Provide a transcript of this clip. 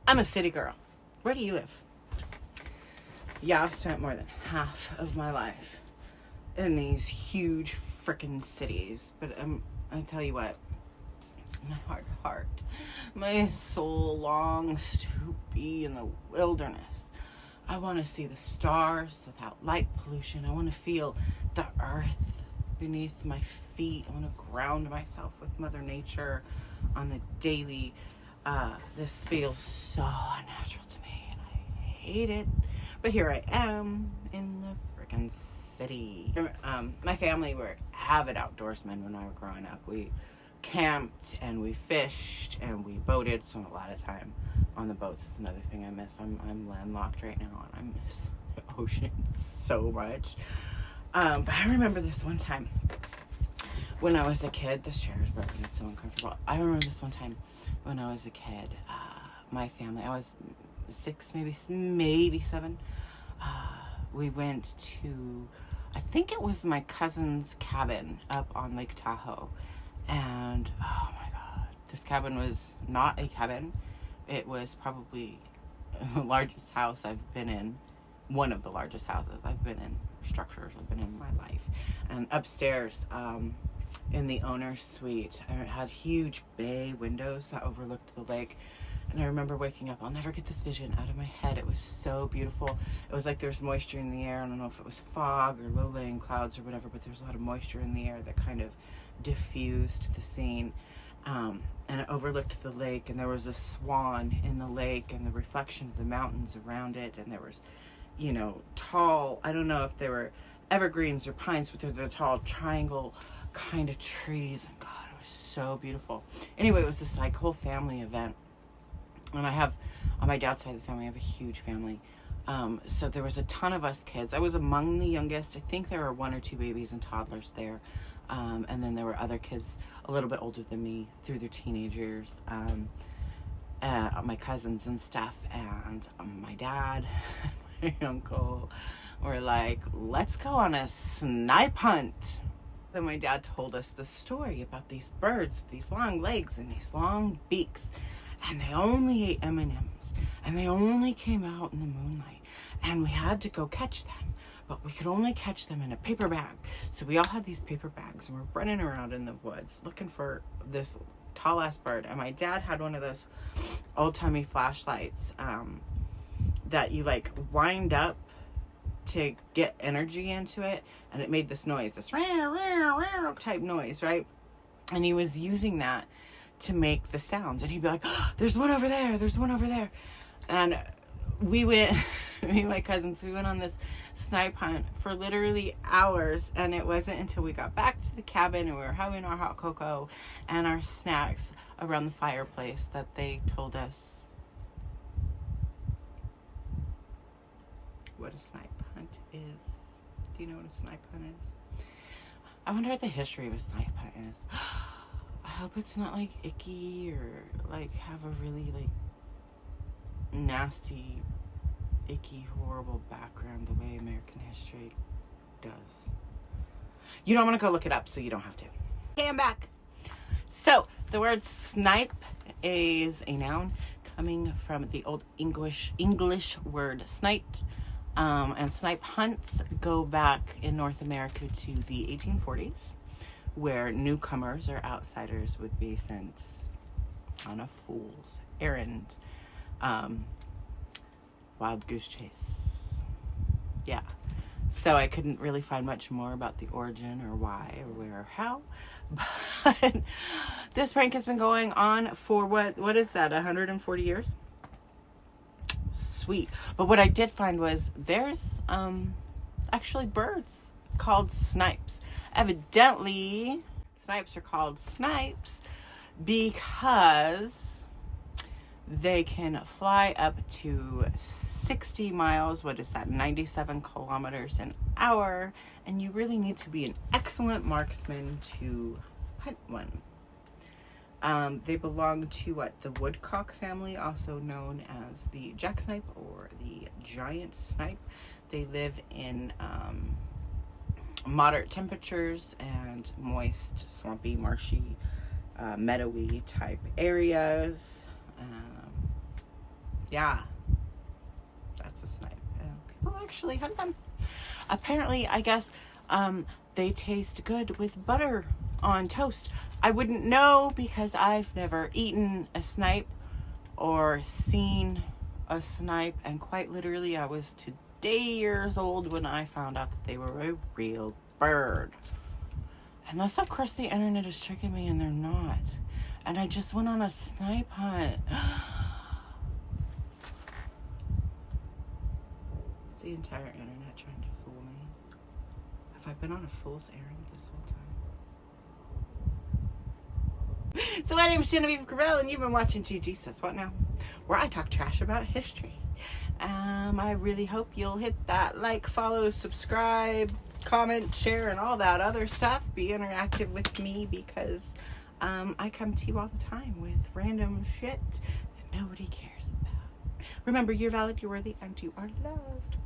I'm a city girl. Where do you live? Yeah, I've spent more than half of my life in these huge frickin' cities. But I tell you what, my heart, my soul longs to be in the wilderness. I want to see the stars without light pollution. I want to feel the earth beneath my feet. I want to ground myself with Mother Nature on the daily. This feels so unnatural to me, and I hate it. But here I am in the frickin' city. My family were avid outdoorsmen when I was growing up. We camped and we fished and we boated. So a lot of time on the boats is another thing I miss. I'm landlocked right now and I miss the ocean so much. But I remember this one time when I was a kid. This chair is broken. It's so uncomfortable. I remember this one time when I was a kid. My family, I was 6, maybe 7. We went to, I think it was my cousin's cabin up on Lake Tahoe. And oh my God, this cabin was not a cabin. It was probably the largest house I've been in. One of the largest houses I've been in, structures I've been in my life. And upstairs, in the owner's suite, it had huge bay windows that overlooked the lake. And I remember waking up, I'll never get this vision out of my head. It was so beautiful. It was like there was moisture in the air. I don't know if it was fog or low-laying clouds or whatever, but there was a lot of moisture in the air that kind of diffused the scene. And it overlooked the lake, and there was a swan in the lake and the reflection of the mountains around it. And there was, tall, I don't know if they were evergreens or pines, but they're the tall triangle kind of trees. And God, it was so beautiful. Anyway, it was this like whole family event. And I have, on my dad's side of the family, I have a huge family. So there was a ton of us kids. I was among the youngest. I think there were 1 or 2 babies and toddlers there. And then there were other kids a little bit older than me through their teenage years. My cousins and stuff. And my dad and my uncle were like, let's go on a snipe hunt. Then my dad told us the story about these birds with these long legs and these long beaks. And they only ate M&Ms, and they only came out in the moonlight, and we had to go catch them, but we could only catch them in a paper bag. So we all had these paper bags, and we're running around in the woods looking for this tall ass bird. And my dad had one of those old-timey flashlights that you like wind up to get energy into it, and it made this noise, this type noise, right? And he was using that to make the sounds, and he'd be like, oh, there's one over there. And we went, me and my cousins, we went on this snipe hunt for literally hours, and it wasn't until we got back to the cabin and we were having our hot cocoa and our snacks around the fireplace that they told us what a snipe hunt is. Do you know what a snipe hunt is? I wonder what the history of a snipe hunt is. I hope it's not like icky or like have a really like nasty, icky, horrible background the way American history does. I'm gonna go look it up so you don't have to. Okay, I'm back. So the word snipe is a noun coming from the old English word snipe. And snipe hunts go back in North America to the 1840s. Where newcomers or outsiders would be sent on a fool's errand. Wild goose chase. Yeah. So I couldn't really find much more about the origin or why or where or how. But this prank has been going on for what is that, 140 years? Sweet. But what I did find was there's actually birds called snipes. Evidently, snipes are called snipes because they can fly up to 60 miles, 97 kilometers an hour, and you really need to be an excellent marksman to hunt one. They belong to the woodcock family, also known as the jacksnipe or the giant snipe. They live in moderate temperatures and moist, swampy, marshy, meadowy type areas. Yeah, that's a snipe. People actually hunt them. Apparently, I guess they taste good with butter on toast. I wouldn't know because I've never eaten a snipe or seen a snipe, and quite literally I was today years old when I found out that they were a real bird. Unless of course the internet is tricking me and they're not. And I just went on a snipe hunt. It's the entire internet trying to fool me. Have I been on a fool's errand this whole time? So my name is Genevieve Gravel, and you've been watching Gigi Says What Now, where I talk trash about history. I really hope you'll hit that like, follow, subscribe, comment, share, and all that other stuff. Be interactive with me because I come to you all the time with random shit that nobody cares about. Remember, you're valid, you're worthy, and you are loved.